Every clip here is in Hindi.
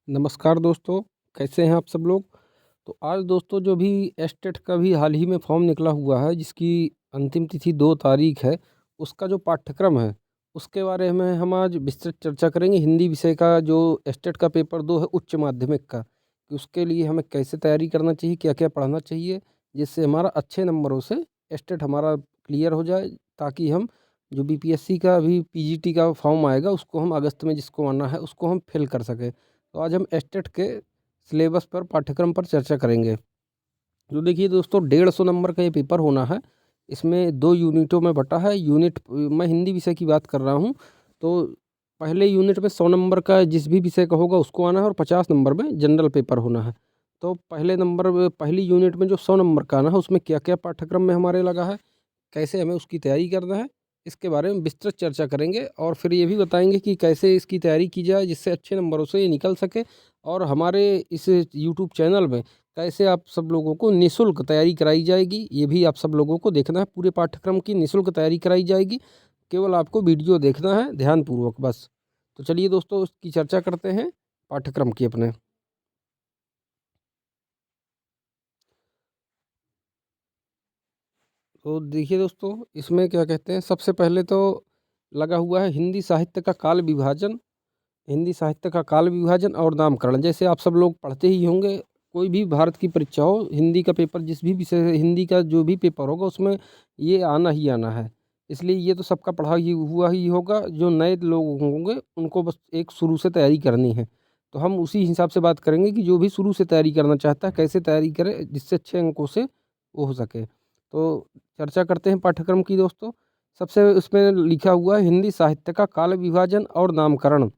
नमस्कार दोस्तों, कैसे हैं आप सब लोग। तो आज दोस्तों जो भी एस्टेट का भी हाल ही में फॉर्म निकला हुआ है, जिसकी अंतिम तिथि 2 तारीख है, उसका जो पाठ्यक्रम है उसके बारे में हम आज विस्तृत चर्चा करेंगे। हिंदी विषय का जो एस्टेट का पेपर 2 है उच्च माध्यमिक का, कि उसके लिए हमें कैसे तैयारी करना चाहिए, क्या क्या पढ़ना चाहिए, जिससे हमारा अच्छे नंबरों से एस्टेट हमारा क्लियर हो जाए, ताकि हम जो बीपीएससी का भी पीजीटी का फॉर्म आएगा उसको हम अगस्त में, जिसको आना है उसको हम फिल कर सकें। तो आज हम एस्टेट के सिलेबस पर, पाठ्यक्रम पर चर्चा करेंगे। जो देखिए दोस्तों, 150 नंबर का ये पेपर होना है। इसमें 2 यूनिटों में बटा है। यूनिट मैं हिंदी विषय की बात कर रहा हूँ। तो पहले यूनिट में 100 नंबर का जिस भी विषय का होगा उसको आना है, और 50 नंबर में जनरल पेपर होना है। तो पहली यूनिट में जो 100 नंबर का आना है, उसमें क्या क्या पाठ्यक्रम में हमारे लगा है, कैसे हमें उसकी तैयारी करना है, इसके बारे में विस्तृत चर्चा करेंगे। और फिर ये भी बताएंगे कि कैसे इसकी तैयारी की जाए जिससे अच्छे नंबरों से ये निकल सके। और हमारे इस यूट्यूब चैनल में कैसे आप सब लोगों को निःशुल्क तैयारी कराई जाएगी, ये भी आप सब लोगों को देखना है। पूरे पाठ्यक्रम की निःशुल्क तैयारी कराई जाएगी, केवल आपको वीडियो देखना है ध्यानपूर्वक बस। तो चलिए दोस्तों, उसकी चर्चा करते हैं पाठ्यक्रम की अपने। तो देखिए दोस्तों, इसमें क्या कहते हैं, सबसे पहले तो लगा हुआ है हिंदी साहित्य का काल विभाजन। हिंदी साहित्य का काल विभाजन और नामकरण, जैसे आप सब लोग पढ़ते ही होंगे। कोई भी भारत की परीक्षा हो, हिंदी का पेपर जिस भी विषय, हिंदी का जो भी पेपर होगा उसमें ये आना ही आना है। इसलिए ये तो सबका पढ़ा ही हुआ ही होगा। जो नए लोग होंगे उनको बस एक शुरू से तैयारी करनी है। तो हम उसी हिसाब से बात करेंगे कि जो भी शुरू से तैयारी करना चाहता है कैसे तैयारी करे जिससे अच्छे अंकों से वो हो सके। तो चर्चा करते हैं पाठ्यक्रम की दोस्तों। सबसे उसमें लिखा हुआ है हिंदी साहित्य का काल विभाजन और नामकरण,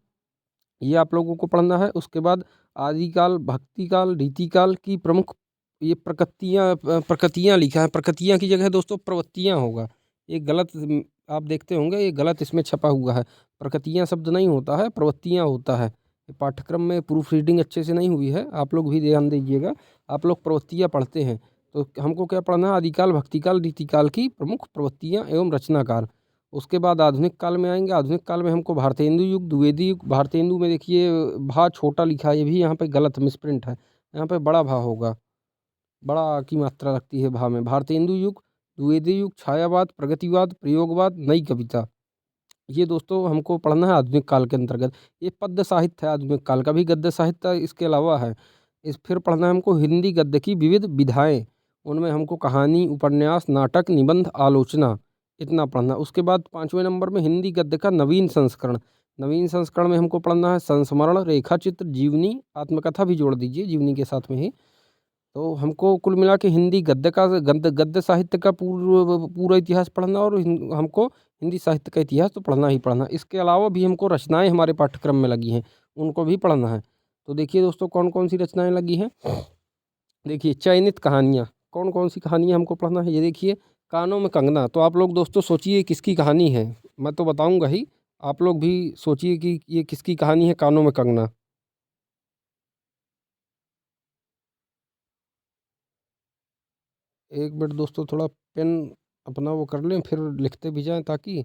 ये आप लोगों को पढ़ना है। उसके बाद आदिकाल, भक्तिकाल, रीतिकाल की प्रमुख ये प्रकृतियाँ लिखा है। प्रकृतियाँ की जगह दोस्तों प्रवृत्तियाँ होगा। ये गलत आप देखते होंगे, ये गलत इसमें छपा हुआ है। प्रकृतियाँ शब्द नहीं होता है, प्रवृत्तियाँ होता है। ये पाठ्यक्रम में प्रूफ रीडिंग अच्छे से नहीं हुई है, आप लोग भी ध्यान दीजिएगा। आप लोग प्रवृत्तियाँ पढ़ते हैं, तो हमको क्या पढ़ना है, आदिकाल, भक्तिकाल, रीतिकाल की प्रमुख प्रवृत्तियाँ एवं रचनाकार। उसके बाद आधुनिक काल में आएंगे। आधुनिक काल में हमको भारतेंदु युग, द्विवेदी युग। भारतेंदु में देखिए भा छोटा लिखा है, ये भी यहाँ पे गलत मिसप्रिंट है। यहाँ पे बड़ा भा होगा, बड़ा की मात्रा लगती है भा में। भारतेंदु युग, द्विवेदी युग, छायावाद, प्रगतिवाद, प्रयोगवाद, नई कविता, ये दोस्तों हमको पढ़ना है आधुनिक काल के अंतर्गत। ये पद्य साहित्य है आधुनिक काल का, भी गद्य साहित्य इसके अलावा है। इस फिर पढ़ना है हमको हिंदी गद्य की विविध विधाएं। उनमें हमको कहानी, उपन्यास, नाटक, निबंध, आलोचना, इतना पढ़ना। उसके बाद 5वें नंबर में हिंदी गद्य का नवीन संस्करण। नवीन संस्करण में हमको पढ़ना है संस्मरण, रेखाचित्र, जीवनी, आत्मकथा भी जोड़ दीजिए जीवनी के साथ में ही। तो हमको कुल मिला के हिंदी गद्य का, गद्य साहित्य का पूरा इतिहास पढ़ना, और हमको हिंदी साहित्य का इतिहास तो पढ़ना ही पढ़ना। इसके अलावा भी हमको रचनाएं हमारे पाठ्यक्रम में लगी हैं, उनको भी पढ़ना है। तो देखिए दोस्तों, कौन कौन सी रचनाएं लगी हैं। देखिए, चयनित कहानियाँ, कौन कौन सी कहानियाँ हमको पढ़ना है, ये देखिए। कानों में कंगना, तो आप लोग दोस्तों सोचिए किसकी कहानी है। मैं तो बताऊंगा ही, आप लोग भी सोचिए कि ये किसकी कहानी है, कानों में कंगना। एक मिनट दोस्तों, थोड़ा पेन अपना वो कर लें, फिर लिखते भी जाएं ताकि।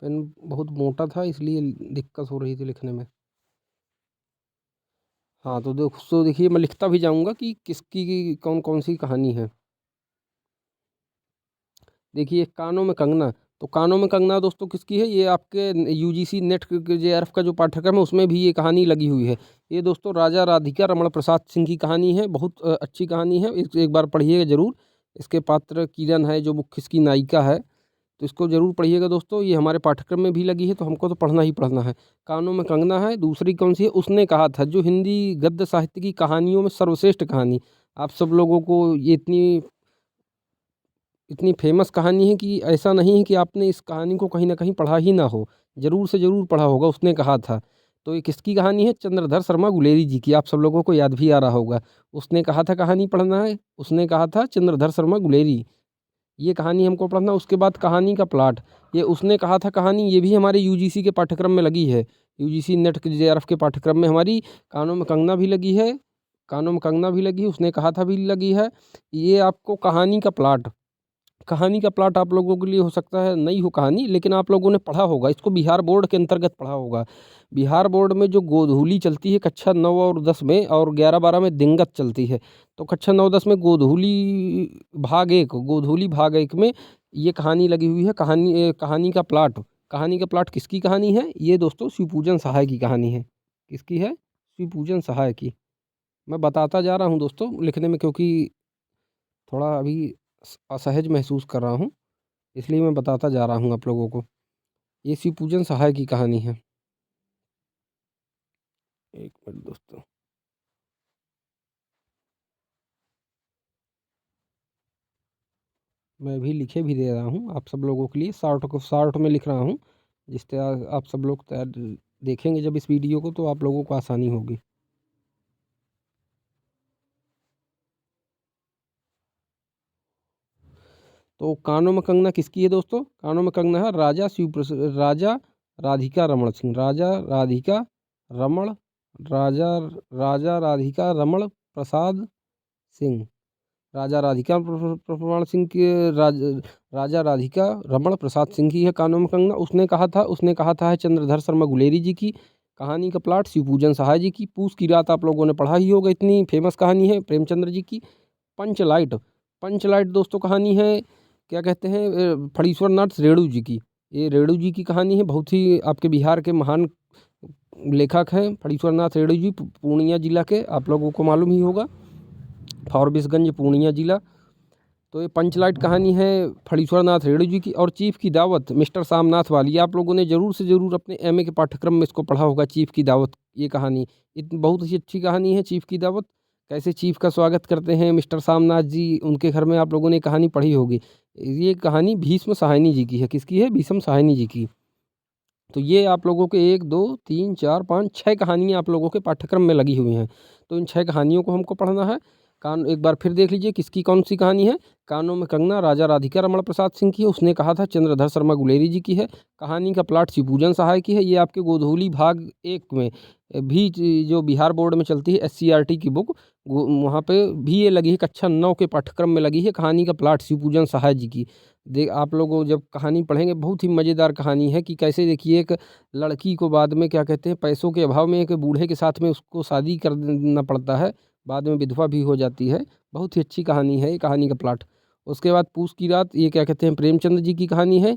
पेन बहुत मोटा था इसलिए दिक्कत हो रही थी लिखने में। हाँ, तो दोस्तों देखिए, मैं लिखता भी जाऊंगा कि किसकी कौन कौन सी कहानी है। देखिए, कानों में कंगना। तो कानों में कंगना दोस्तों किसकी है, ये आपके यूजीसी नेट के जेआरएफ का जो पाठ्यक्रम है उसमें भी ये कहानी लगी हुई है। ये दोस्तों राजा राधिका रमण प्रसाद सिंह की कहानी है। बहुत अच्छी कहानी है, एक बार पढ़िएगा जरूर। इसके पात्र किरण है जो मुख्य इसकी नायिका है, तो इसको जरूर पढ़िएगा दोस्तों। ये हमारे पाठ्यक्रम में भी लगी है, तो हमको तो पढ़ना ही पढ़ना है। कानों में कंगना है। दूसरी कौन सी है, उसने कहा था, जो हिंदी गद्य साहित्य की कहानियों में सर्वश्रेष्ठ कहानी। आप सब लोगों को ये इतनी इतनी फेमस कहानी है कि ऐसा नहीं है कि आपने इस कहानी को कहीं ना कहीं पढ़ा ही ना हो, जरूर से जरूर पढ़ा होगा। उसने कहा था, तो ये किसकी कहानी है, चंद्रधर शर्मा गुलेरी जी की। आप सब लोगों को याद भी आ रहा होगा। उसने कहा था कहानी पढ़ना है, उसने कहा था चंद्रधर शर्मा गुलेरी, ये कहानी हमको पढ़ना। उसके बाद कहानी का प्लाट, ये उसने कहा था कहानी, ये भी हमारे यूजीसी के पाठ्यक्रम में लगी है। यूजीसी नेट के जेआरएफ के पाठ्यक्रम में हमारी कानों में कंगना भी लगी है। कानों में कंगना भी लगी है, उसने कहा था भी लगी है। ये आपको कहानी का प्लाट, कहानी का प्लॉट आप लोगों के लिए हो सकता है नई हो कहानी, लेकिन आप लोगों ने पढ़ा होगा इसको, बिहार बोर्ड के अंतर्गत पढ़ा होगा। बिहार बोर्ड में जो गोधूली चलती है कक्षा 9 और 10 में, और 11-12 में दिंगत चलती है। तो कक्षा 9-10 में गोधूली भाग एक में ये कहानी लगी हुई है। कहानी का प्लॉट किसकी कहानी है? ये दोस्तों शिवपूजन सहाय की कहानी है। किसकी है? शिवपूजन सहाय की। मैं बताता जा रहा हूँ दोस्तों लिखने में, क्योंकि थोड़ा अभी असहज महसूस कर रहा हूँ, इसलिए मैं बताता जा रहा हूँ आप लोगों को। ये शिवपूजन सहाय की कहानी है। एक मिनट दोस्तों, मैं भी लिखे भी दे रहा हूँ आप सब लोगों के लिए, शॉर्ट में लिख रहा हूँ, जिससे आप सब लोग तैयार देखेंगे जब इस वीडियो को, तो आप लोगों को आसानी होगी। तो कानों में कंगना किसकी है दोस्तों? कानों में कंगना है राजा राधिका रमण सिंह। राजा राजा राधिका रमण प्रसाद सिंह। राजा राधिका प्रमाण सिंह के राजा राधिका रमण प्रसाद सिंह की है कानों में कंगना। उसने कहा था है चंद्रधर शर्मा गुलेरी जी की। कहानी का प्लाट शिवपूजन सहाय जी की। पूस की रात आप लोगों ने पढ़ा ही होगा, इतनी फेमस कहानी है प्रेमचंद्र जी की। पंचलाइट दोस्तों कहानी है, क्या कहते हैं, फणीश्वर नाथ रेणु जी की। ये रेणु जी की कहानी है, बहुत ही आपके बिहार के महान लेखक हैं फणीश्वर नाथ रेणु जी, पूर्णिया जिला के, आप लोगों को मालूम ही होगा, फॉरबिसगंज पूर्णिया जिला। तो ये पंचलाइट कहानी है फणीश्वर नाथ रेणु जी की। और चीफ की दावत मिस्टर सामनाथ वाली, आप लोगों ने ज़रूर से ज़रूर अपने एमए के पाठ्यक्रम में इसको पढ़ा होगा। चीफ की दावत, ये कहानी बहुत ही अच्छी कहानी है। चीफ की दावत, कैसे चीफ का स्वागत करते हैं मिस्टर सामनाथ जी उनके घर में, आप लोगों ने कहानी पढ़ी होगी। ये कहानी भीष्म सहायनी जी की है। किसकी है? भीष्म सहायनी जी की। तो ये आप लोगों के 1 2 3 4 5 6 कहानियाँ आप लोगों के पाठ्यक्रम में लगी हुई हैं। तो इन 6 कहानियों को हमको पढ़ना है। एक बार फिर देख लीजिए किसकी कौन सी कहानी है। कानों में कंगना राजा राधिका रमण प्रसाद सिंह की है। उसने कहा था चंद्रधर शर्मा गुलेरी जी की है। कहानी का प्लाट शिवपूजन सहाय की है। ये आपके गोधूली भाग 1 में भी जो बिहार बोर्ड में चलती है SCRT की बुक, वहाँ पे भी ये लगी है, कक्षा 9 के पाठ्यक्रम में लगी है। कहानी का प्लाट शिवपूजन सहाय जी की। आप लोग जब कहानी पढ़ेंगे, बहुत ही मज़ेदार कहानी है कि कैसे, देखिए, एक लड़की को बाद में, क्या कहते हैं, पैसों के अभाव में एक बूढ़े के साथ में उसको शादी करना पड़ता है, बाद में विधवा भी हो जाती है। बहुत ही अच्छी कहानी है ये, कहानी का प्लाट। उसके बाद पूस की रात, ये क्या कहते हैं, प्रेमचंद जी की कहानी है।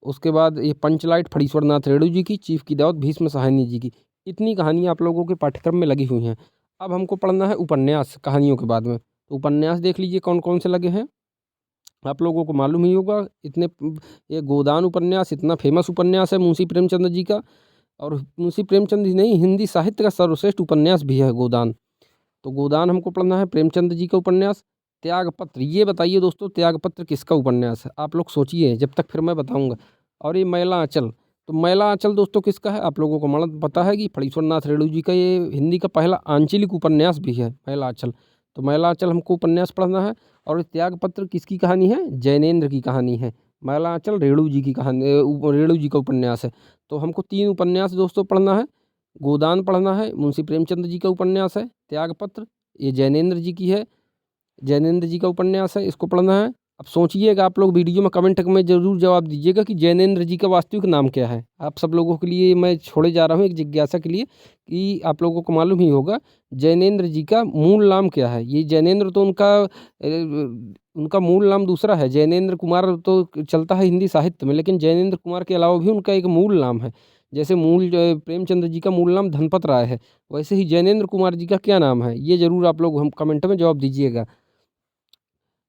उसके बाद ये पंचलाइट फणीश्वर नाथ रेणु जी की। चीफ की दावत भीष्म सहायनी जी की। इतनी कहानियाँ आप लोगों के पाठ्यक्रम में लगी हुई हैं। अब हमको पढ़ना है उपन्यास कहानियों के बाद में। तो उपन्यास देख लीजिए कौन कौन से लगे हैं, आप लोगों को मालूम ही होगा। ये गोदान उपन्यास इतना फेमस उपन्यास है मुंशी प्रेमचंद जी का। और मुंशी प्रेमचंद जी नहीं, हिंदी साहित्य का सर्वश्रेष्ठ उपन्यास भी है गोदान। तो गोदान हमको पढ़ना है, प्रेमचंद जी का उपन्यास। त्यागपत्र, ये बताइए दोस्तों, त्यागपत्र किसका उपन्यास है? आप लोग सोचिए जब तक, फिर मैं बताऊंगा। और ये मैला आंचल, तो मैला आंचल दोस्तों किसका है? आप लोगों को पता है कि फणीश्वर नाथ रेणु जी का ये हिंदी का पहला आंचलिक उपन्यास भी है मैला आंचल। तो मैला आंचल हमको उपन्यास पढ़ना है। और त्यागपत्र किसकी कहानी है? जैनेन्द्र की कहानी है। मैला आंचल रेणु जी की कहानी, रेणु जी का उपन्यास है। तो हमको 3 उपन्यास दोस्तों पढ़ना है। गोदान पढ़ना है, मुंशी प्रेमचंद जी का उपन्यास है। त्यागपत्र, ये जैनेन्द्र जी की है, जैनेन्द्र जी का उपन्यास है, इसको पढ़ना है। अब सोचिएगा आप लोग, वीडियो में कमेंट में ज़रूर जवाब दीजिएगा कि जैनेन्द्र जी का वास्तविक नाम क्या है। आप सब लोगों के लिए मैं छोड़े जा रहा हूँ एक जिज्ञासा के लिए, कि आप लोगों को मालूम ही होगा जैनेन्द्र जी का मूल नाम क्या है। ये जैनेन्द्र तो उनका मूल नाम दूसरा है। जैनेन्द्र कुमार तो चलता है हिंदी साहित्य में, लेकिन जैनेन्द्र कुमार के अलावा भी उनका एक मूल नाम है। जैसे प्रेमचंद्र जी का मूल नाम धनपत राय है, वैसे ही जैनेन्द्र कुमार जी का क्या नाम है, ये ज़रूर आप लोग हम कमेंट में जवाब दीजिएगा।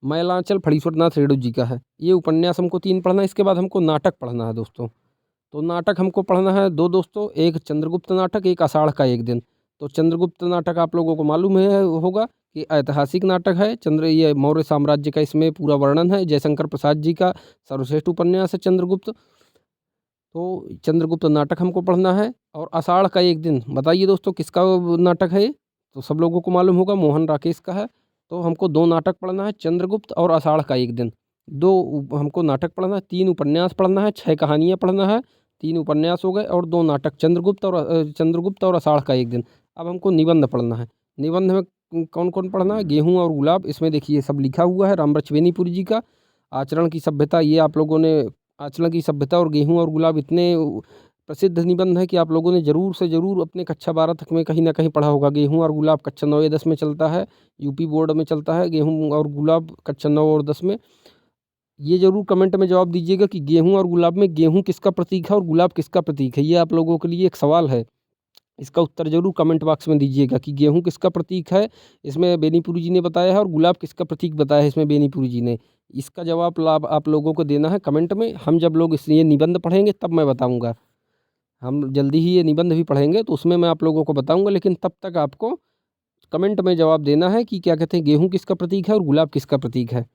मैलांचल फणीश्वर नाथ रेणु जी का है। ये उपन्यास हमको 3 पढ़ना है। इसके बाद हमको नाटक पढ़ना है दोस्तों। तो नाटक हमको पढ़ना है 2 दोस्तों, एक चंद्रगुप्त नाटक, एक आषाढ़ का एक दिन। तो चंद्रगुप्त नाटक आप लोगों को मालूम है होगा कि ऐतिहासिक नाटक है। ये मौर्य साम्राज्य का इसमें पूरा वर्णन है। जयशंकर प्रसाद जी का सर्वश्रेष्ठ उपन्यास है चंद्रगुप्त। तो चंद्रगुप्त नाटक हमको पढ़ना है। और आषाढ़ का एक दिन, बताइए दोस्तों किसका नाटक है ये? तो सब लोगों को मालूम होगा, मोहन राकेश का है। तो हमको 2 नाटक पढ़ना है, चंद्रगुप्त और आषाढ़ का एक दिन। 2 हमको नाटक पढ़ना है, 3 उपन्यास पढ़ना है, 6 कहानियाँ पढ़ना है। 3 उपन्यास हो गए और 2 नाटक, चंद्रगुप्त और आषाढ़ का एक दिन। अब हमको निबंध पढ़ना है। निबंध में कौन कौन पढ़ना है? गेहूँ और गुलाब, इसमें देखिए सब लिखा हुआ है, रामवृक्ष बेनीपुरी जी का। आचरण की सभ्यता, ये आप लोगों ने आचरण की सभ्यता और गेहूँ और गुलाब इतने प्रसिद्ध निबंध है कि आप लोगों ने ज़रूर से ज़रूर अपने कक्षा 12 तक में कहीं ना कहीं पढ़ा होगा। गेहूँ और गुलाब कक्षा 9 या 10 में चलता है, यूपी बोर्ड में चलता है गेहूँ और गुलाब कक्षा 9 और 10 में। ये ज़रूर कमेंट में जवाब दीजिएगा कि गेहूँ और गुलाब में गेहूँ किसका प्रतीक है और गुलाब किसका प्रतीक है। ये आप लोगों के लिए एक सवाल है, इसका उत्तर ज़रूर कमेंट बॉक्स में दीजिएगा कि गेहूँ किसका प्रतीक है, इसमें बेनीपुरी जी ने बताया है, और गुलाब किसका प्रतीक बताया है इसमें बेनीपुरी जी ने। इसका जवाब आप लोगों को देना है कमेंट में। हम जब लोग ये निबंध पढ़ेंगे तब मैं बताऊँगा। हम जल्दी ही ये निबंध भी पढ़ेंगे तो उसमें मैं आप लोगों को बताऊँगा, लेकिन तब तक आपको कमेंट में जवाब देना है कि क्या कहते हैं गेहूँ किसका प्रतीक है और गुलाब किसका प्रतीक है।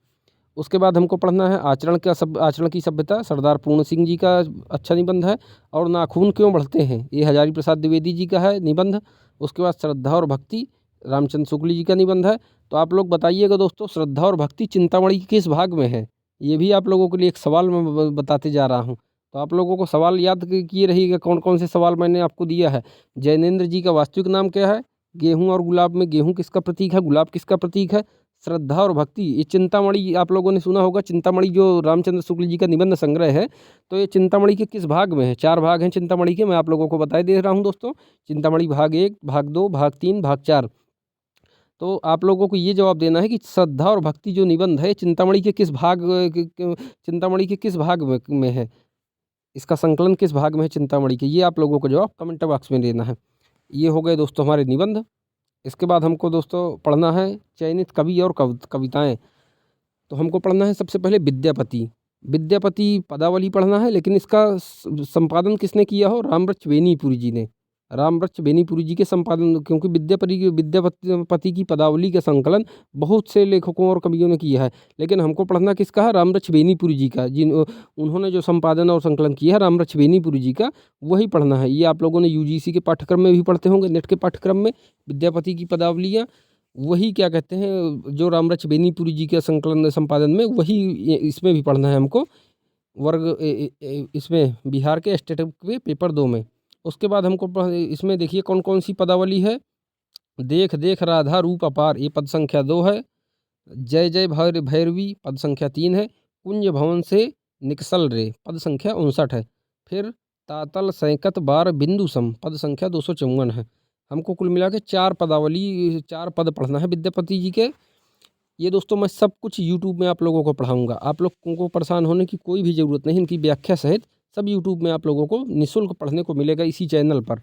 उसके बाद हमको पढ़ना है आचरण की सभ्यता, सरदार पूर्ण सिंह जी का अच्छा निबंध है। और नाखून क्यों बढ़ते हैं, ये हजारी प्रसाद द्विवेदी जी का है निबंध। उसके बाद श्रद्धा और भक्ति, रामचंद्र शुक्ल जी का निबंध है। तो आप लोग बताइएगा दोस्तों, श्रद्धा और भक्ति चिंतामणि के किस भाग में है। ये भी आप लोगों के लिए एक सवाल मैं बताते जा रहा हूँ। तो आप लोगों को सवाल याद किए रहिएगा कौन कौन से सवाल मैंने आपको दिया है। जैनेन्द्र जी का वास्तविक नाम क्या है, गेहूँ और गुलाब में गेहूँ किसका प्रतीक है, गुलाब किसका प्रतीक है, श्रद्धा और भक्ति, ये चिंतामणि आप लोगों ने सुना होगा। चिंतामणि जो रामचंद्र शुक्ल जी का निबंध संग्रह है, तो ये चिंतामणि के किस भाग में है। 4 भाग हैं चिंतामणि के, मैं आप लोगों को बता दे रहा हूँ दोस्तों। चिंतामणि भाग 1, भाग 2, भाग 3, भाग 4। तो आप लोगों को ये जवाब देना है कि श्रद्धा और भक्ति जो निबंध है चिंतामणि के किस भाग चिंतामणि के किस भाग में है, इसका संकलन किस भाग में है चिंतामणि के। ये आप लोगों को जवाब कमेंट बॉक्स में देना है। ये हो गए दोस्तों हमारे निबंध। इसके बाद हमको दोस्तों पढ़ना है चयनित कवि और कविताएं। तो हमको पढ़ना है सबसे पहले विद्यापति। विद्यापति पदावली पढ़ना है, लेकिन इसका संपादन किसने किया हो, रामवृक्ष बेनीपुरी जी ने। रामवृक्ष बेनीपुरी जी के संपादन, क्योंकि विद्यापति की पदावली का संकलन बहुत से लेखकों और कवियों ने किया है, लेकिन हमको पढ़ना किसका है, रामवृक्ष बेनीपुरी जी का। उन्होंने जो संपादन और संकलन किया है रामवृक्ष बेनीपुरी जी का, वही पढ़ना है। ये आप लोगों ने यूजीसी के पाठ्यक्रम में भी पढ़ते होंगे, नेट के पाठ्यक्रम में विद्यापति की पदावलियाँ। वही क्या कहते हैं जो रामवृक्ष बेनीपुरी जी के संकलन संपादन में, वही इसमें भी पढ़ना है हमको, वर्ग इसमें बिहार के स्टेट के पेपर 2 में। उसके बाद हमको इसमें देखिए कौन कौन सी पदावली है। देख देख राधा रूप अपार, ये पद संख्या 2 है। जय जय भैरवी पद संख्या 3 है। कुंज भवन से निकसल रे पद संख्या 59 है। फिर तातल सैकत बार बिंदु सम पद संख्या 254 है। हमको कुल मिला के 4 पद पढ़ना है विद्यापति जी के। ये दोस्तों मैं सब कुछ यूट्यूब में आप लोगों को पढ़ाऊँगा, आप लोगों को परेशान होने की कोई भी ज़रूरत नहीं। इनकी व्याख्या सहित सब यूट्यूब में आप लोगों को निःशुल्क पढ़ने को मिलेगा इसी चैनल पर।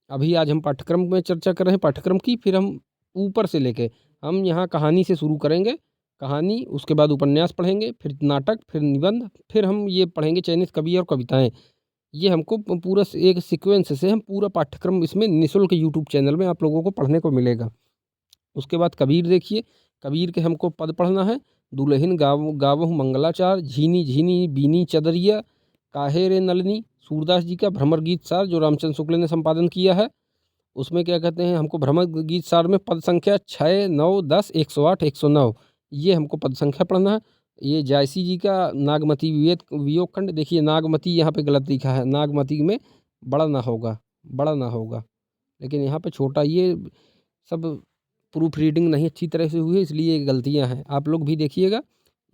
अभी आज हम पाठ्यक्रम में चर्चा कर रहे हैं पाठ्यक्रम की, फिर हम ऊपर से लेके हम यहाँ कहानी से शुरू करेंगे। कहानी, उसके बाद उपन्यास पढ़ेंगे, फिर नाटक, फिर निबंध, फिर हम ये पढ़ेंगे चयनित कवि और कविताएँ। ये हमको पूरा एक सीक्वेंस से हम पूरा पाठ्यक्रम इसमें निःशुल्क यूट्यूब चैनल में आप लोगों को पढ़ने को मिलेगा। उसके बाद कबीर देखिए, कबीर के हमको पद पढ़ना है। दुल्हिन गावहु मंगलाचार, झीनी झीनी बीनी चदरिया, काहे रे नलिनी, सूरदास जी का भ्रमर गीत सार जो रामचंद्र शुक्ल ने संपादन किया है। उसमें क्या कहते हैं हमको भ्रमर गीत सार में पद संख्या 6, 9, 10, 108, 109, ये हमको पद संख्या पढ़ना है। ये जायसी जी का नागमती वियोग खंड, देखिए नागमती यहाँ पे गलत लिखा है, नागमती में बड़ा ना होगा, लेकिन यहाँ पे छोटा। ये सब प्रूफ रीडिंग नहीं अच्छी तरह से हुई है, इसलिए ये गलतियाँ हैं। आप लोग भी देखिएगा,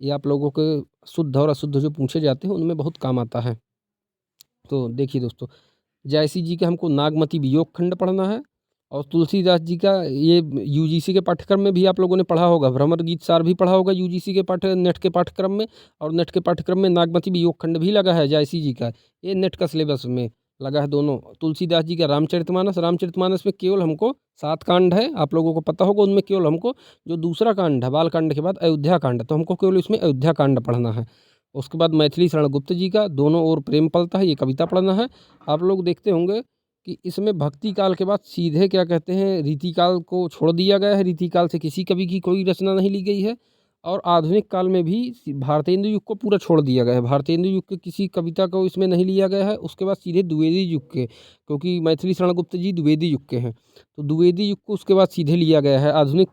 ये आप लोगों के शुद्ध और अशुद्ध जो पूछे जाते हैं उनमें बहुत काम आता है। तो देखिए दोस्तों, जायसी जी का हमको नागमती वियोग खंड पढ़ना है। और तुलसीदास जी का ये यूजीसी के पाठ्यक्रम में भी आप लोगों ने पढ़ा होगा, भ्रमर गीत सार भी पढ़ा होगा यूजीसी के नेट के पाठ्यक्रम में। और नेट के पाठ्यक्रम में नागमती वियोग खंड भी लगा है जायसी जी का, ये नेट का सिलेबस में लगा है दोनों। तुलसीदास जी का रामचरितमानस में केवल हमको 7 कांड है, आप लोगों को पता होगा। उनमें केवल हमको जो दूसरा कांड है बाल कांड के बाद अयोध्या कांड, तो हमको केवल इसमें अयोध्या कांड पढ़ना है। उसके बाद मैथिली शरण गुप्त जी का दोनों ओर प्रेम पलता है, ये कविता पढ़ना है। आप लोग देखते होंगे कि इसमें भक्ति काल के बाद सीधे क्या कहते हैं रीतिकाल को छोड़ दिया गया है। रीतिकाल से किसी कवि की कोई रचना नहीं ली गई है। और आधुनिक काल में भी भारतेंदु युग को पूरा छोड़ दिया गया है, भारतेंदु युग के किसी कविता को इसमें नहीं लिया गया है। उसके बाद सीधे द्विवेदी युग के, क्योंकि मैथिली शरण गुप्त जी द्विवेदी युग के हैं, तो द्विवेदी युग को उसके बाद सीधे लिया गया है। आधुनिक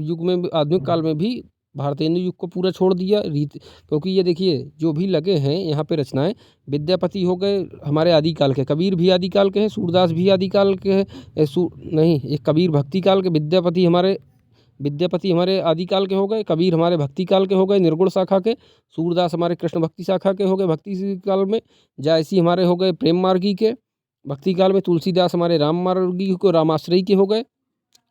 युग में, आधुनिक काल में भी भारतेंदु युग को पूरा छोड़ दिया क्योंकि ये देखिए जो भी लगे हैं यहाँ पे रचनाएं, विद्यापति हो गए हमारे आदिकाल के, कबीर भी आदिकाल के हैं, सूरदास भी आदिकाल के हैं। नहीं, ये कबीर भक्ति काल के, विद्यापति हमारे विद्यापति हमारे आदिकाल के हो गए, कबीर हमारे भक्ति काल के हो गए निर्गुण शाखा के, सूरदास हमारे कृष्ण भक्ति शाखा के हो गए भक्ति काल में, जायसी हमारे हो गए प्रेम मार्गी के भक्ति काल में, तुलसीदास हमारे राम मार्गी को रामाश्रयी के हो गए,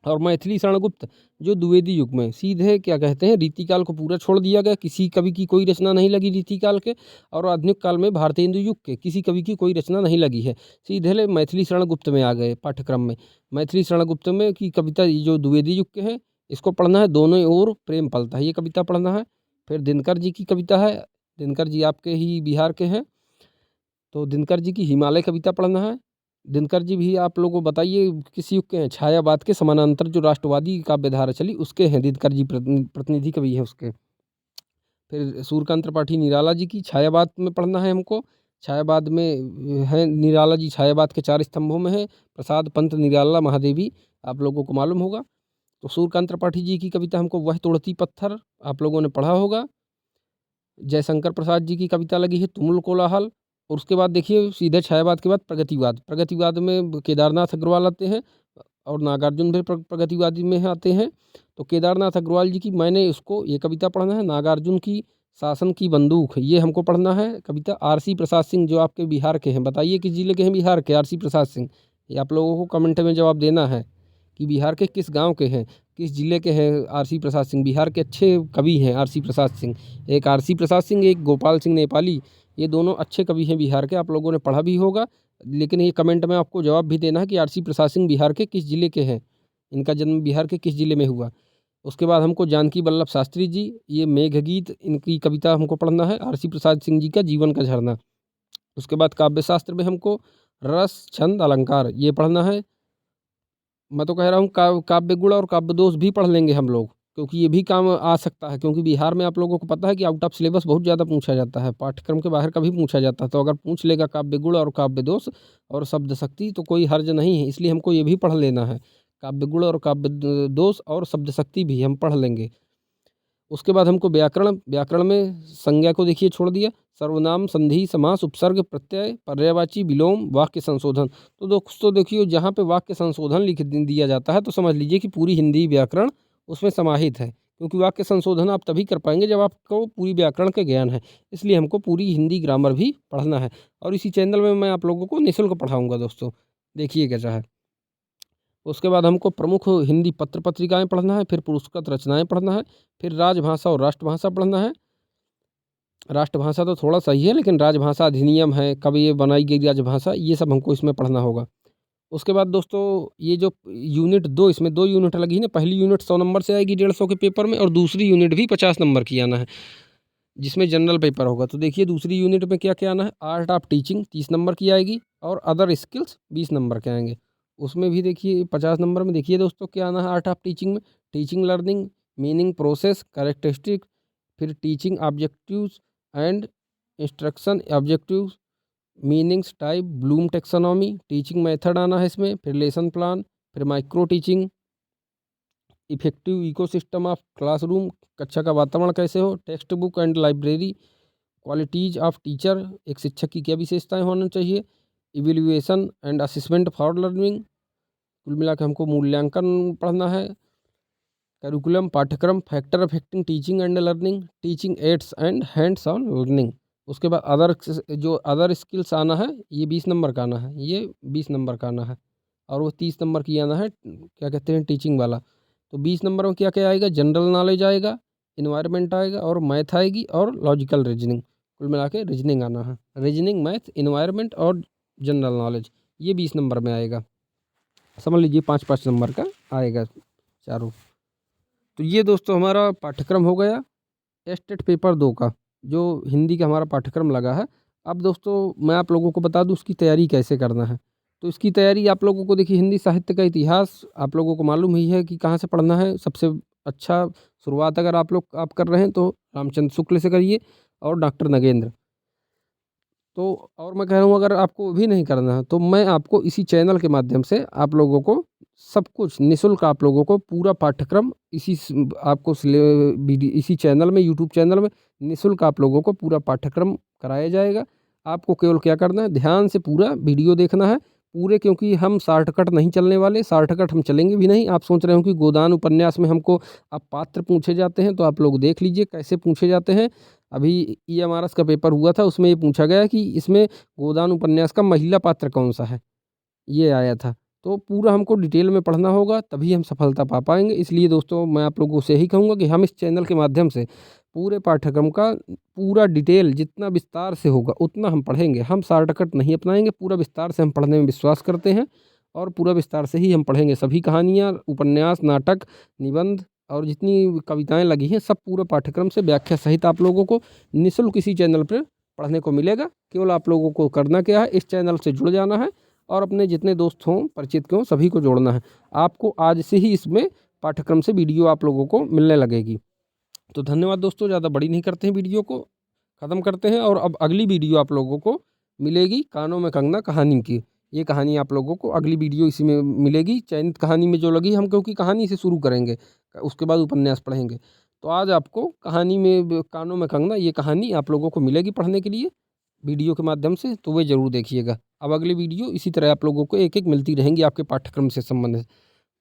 और मैथिली शरणगुप्त जो द्विवेदी युग में सीधे क्या कहते हैं रीतिकाल को पूरा छोड़ दिया गया, किसी कवि की कोई रचना नहीं लगी रीतिकाल के, और आधुनिक काल में भारतेंदु युग के किसी कवि की कोई रचना नहीं लगी है, सीधे मैथिली शरणगुप्त में आ गए पाठ्यक्रम में। मैथिली शरणगुप्त में की कविता जो द्विवेदी युग के हैं इसको पढ़ना है, दोनों ओर प्रेम पलता है, ये कविता पढ़ना है। फिर दिनकर जी की कविता है, दिनकर जी आपके ही बिहार के हैं, तो दिनकर जी की हिमालय कविता पढ़ना है। दिनकर जी भी आप लोगों को बताइए किस युग के हैं, छायावाद के समानांतर जो राष्ट्रवादी काव्यधारा चली उसके हैं, दिनकर जी प्रतिनिधि कवि हैं उसके। फिर सूर्यकांत त्रिपाठी निराला जी की छायावाद में पढ़ना है हमको, छायावाद में है निराला जी, छायावाद के 4 स्तंभों में है, प्रसाद पंत निराला महादेवी आप लोगों को मालूम होगा। तो सूर्यकांत त्रिपाठी जी की कविता हमको वह तोड़ती पत्थर आप लोगों ने पढ़ा होगा। जयशंकर प्रसाद जी की कविता लगी है तुमुल कोलाहल, और उसके बाद देखिए सीधे छायावाद के बाद प्रगतिवाद, प्रगतिवाद में केदारनाथ अग्रवाल आते हैं और नागार्जुन भी प्रगतिवादी में आते हैं। तो केदारनाथ अग्रवाल जी की मैंने उसको ये कविता पढ़ना है, नागार्जुन की शासन की बंदूक ये हमको पढ़ना है कविता। आरसी प्रसाद सिंह जो आपके बिहार के हैं, बताइए किस जिले के हैं बिहार के आरसी प्रसाद सिंह, ये आप लोगों को कमेंट में जवाब देना है कि बिहार के किस गांव के हैं, किस जिले के हैं आरसी प्रसाद सिंह। बिहार के अच्छे कवि हैं आरसी प्रसाद सिंह, एक आरसी प्रसाद सिंह एक गोपाल सिंह नेपाली, ये दोनों अच्छे कवि हैं बिहार के, आप लोगों ने पढ़ा भी होगा। लेकिन ये कमेंट में आपको जवाब भी देना है कि आरसी प्रसाद सिंह बिहार के किस जिले के हैं, इनका जन्म बिहार के किस जिले में हुआ। उसके बाद हमको जानकी वल्लभ शास्त्री जी, ये मेघगीत इनकी कविता हमको पढ़ना है, आरसी प्रसाद सिंह जी का जीवन का झरना। उसके बाद काव्य शास्त्र में हमको रस छंद अलंकार ये पढ़ना है। मैं तो कह रहा हूँ काव्य गुण और काव्य दोष भी पढ़ लेंगे हम लोग, क्योंकि ये भी काम आ सकता है, क्योंकि बिहार में आप लोगों को पता है कि आउट ऑफ सिलेबस बहुत ज़्यादा पूछा जाता है, पाठ्यक्रम के बाहर का भी पूछा जाता है। तो अगर पूछ लेगा काव्य गुण और काव्य दोष और शब्द शक्ति तो कोई हर्ज नहीं है, इसलिए हमको ये भी पढ़ लेना है, काव्य गुण और काव्य दोष और शब्द शक्ति भी हम पढ़ लेंगे। उसके बाद हमको व्याकरण, व्याकरण में संज्ञा को देखिए छोड़ दिया, सर्वनाम संधि समास उपसर्ग प्रत्यय पर्यायवाची विलोम वाक्य संशोधन। तो दोस्तों देखिए जहाँ पे वाक्य संशोधन लिख दिया जाता है तो समझ लीजिए कि पूरी हिंदी व्याकरण उसमें समाहित है, क्योंकि वाक्य संशोधन आप तभी कर पाएंगे जब आपको पूरी व्याकरण के ज्ञान है, इसलिए हमको पूरी हिंदी ग्रामर भी पढ़ना है। और इसी चैनल में मैं आप लोगों को निःशुल्क पढ़ाऊँगा दोस्तों, देखिए कैसा है। उसके बाद हमको प्रमुख हिंदी पत्र पत्रिकाएं पढ़ना है, फिर पुरस्कृत रचनाएं पढ़ना है, फिर राजभाषा और राष्ट्रभाषा पढ़ना है। राष्ट्रभाषा तो थोड़ा सही है, लेकिन राजभाषा अधिनियम है, कब ये बनाई गई राजभाषा, ये सब हमको इसमें पढ़ना होगा। उसके बाद दोस्तों ये जो यूनिट 2, इसमें 2 यूनिट लगी ना, पहली यूनिट 100 नंबर से आएगी 150 के पेपर में, और दूसरी यूनिट भी 50 नंबर की आना है जिसमें जनरल पेपर होगा। तो देखिए दूसरी यूनिट में क्या क्या आना है, आर्ट ऑफ टीचिंग 30 नंबर की आएगी, और अदर स्किल्स 20 नंबर के आएंगे। उसमें भी देखिए 50 नंबर में देखिए दोस्तों क्या आना है आर्ट ऑफ टीचिंग में, teaching learning, meaning process characteristic, फिर teaching objectives and instruction objectives, meanings type, Bloom taxonomy, teaching method आना है इसमें, फिर लेसन प्लान, फिर micro teaching, effective ecosystem of classroom, कक्षा का वातावरण कैसे हो, text book and library, qualities of teacher, एक शिक्षक की क्या विशेषताएं होनी चाहिए, evaluation and assessment for learning, कुल मिला के हमको मूल्यांकन पढ़ना है, करिकुलम पाठ्यक्रम, factor affecting teaching and learning, teaching ads and hands on learning. उसके बाद अदर स्किल्स आना है, ये 20 नंबर का आना है, ये 20 नंबर का आना है, और वो 30 नंबर की आना है क्या कहते हैं टीचिंग वाला। तो 20 नंबर में क्या क्या आएगा, जनरल नॉलेज आएगा, इन्वायरमेंट आएगा, और मैथ आएगी, और लॉजिकल रीजनिंग, कुल मिला के रीजनिंग आना है, रीजनिंग मैथ इन्वायरमेंट और जनरल नॉलेज, ये 20 नंबर में आएगा, समझ लीजिए 5-5 नंबर का आएगा चारों। तो ये दोस्तों हमारा पाठ्यक्रम हो गया टेस्ट पेपर 2 का, जो हिंदी का हमारा पाठ्यक्रम लगा है। अब दोस्तों मैं आप लोगों को बता दूं उसकी तैयारी कैसे करना है। तो इसकी तैयारी आप लोगों को देखिए, हिंदी साहित्य का इतिहास आप लोगों को मालूम ही है कि कहाँ से पढ़ना है। सबसे अच्छा शुरुआत अगर आप कर रहे हैं तो रामचंद्र शुक्ल से करिए और डॉक्टर नगेंद्र। तो और मैं कह रहा हूँ अगर आपको भी नहीं करना है तो मैं आपको इसी चैनल के माध्यम से आप लोगों को सब कुछ निःशुल्क आप लोगों को पूरा पाठ्यक्रम इसी चैनल में, यूट्यूब चैनल में निःशुल्क आप लोगों को पूरा पाठ्यक्रम कराया जाएगा। आपको केवल क्या करना है, ध्यान से पूरा वीडियो देखना है, पूरे, क्योंकि हम शॉर्टकट नहीं चलने वाले, शॉर्टकट हम चलेंगे भी नहीं। आप सोच रहे हो कि गोदान उपन्यास में हमको अब पात्र पूछे जाते हैं, तो आप लोग देख लीजिए कैसे पूछे जाते हैं। अभी ईएमआरएस का पेपर हुआ था, उसमें ये पूछा गया कि इसमें गोदान उपन्यास का महिला पात्र कौन सा है, ये आया था। तो पूरा हमको डिटेल में पढ़ना होगा, तभी हम सफलता पा पाएँगे। इसलिए दोस्तों मैं आप लोगों से यही कहूँगा कि हम इस चैनल के माध्यम से पूरे पाठ्यक्रम का पूरा डिटेल जितना विस्तार से होगा उतना हम पढ़ेंगे। हम शॉर्टकट नहीं अपनाएँगे, पूरा विस्तार से हम पढ़ने में विश्वास करते हैं और पूरा विस्तार से ही हम पढ़ेंगे। सभी कहानियाँ, उपन्यास, नाटक, निबंध और जितनी कविताएँ लगी हैं, सब पूरे पाठ्यक्रम से व्याख्या सहित आप लोगों को निःशुल्क इसी चैनल पर पढ़ने को मिलेगा। केवल आप लोगों को करना क्या है, इस चैनल से जुड़ जाना है और अपने जितने दोस्त हों, परिचित के हों, सभी को जोड़ना है। आपको आज से ही इसमें पाठ्यक्रम से वीडियो आप लोगों को मिलने लगेगी। तो धन्यवाद दोस्तों, ज़्यादा बड़ी नहीं करते हैं, वीडियो को ख़त्म करते हैं। और अब अगली वीडियो आप लोगों को मिलेगी कानों में कंगना कहानी की। ये कहानी आप लोगों को अगली वीडियो इसी में मिलेगी, चयनित कहानी में जो लगी। हम क्योंकि कहानी से शुरू करेंगे, उसके बाद उपन्यास पढ़ेंगे। तो आज आपको कहानी में कानों में कंगना ये कहानी आप लोगों को मिलेगी पढ़ने के लिए वीडियो के माध्यम से, तो वे ज़रूर देखिएगा। अब अगली वीडियो इसी तरह आप लोगों को एक-एक मिलती रहेंगी आपके पाठ्यक्रम से संबंधित।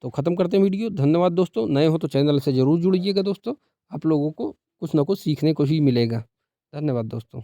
तो ख़त्म करते हैं वीडियो। धन्यवाद दोस्तों, नए हो तो चैनल से ज़रूर जुड़िएगा दोस्तों। आप लोगों को कुछ ना कुछ सीखने को ही मिलेगा। धन्यवाद दोस्तों।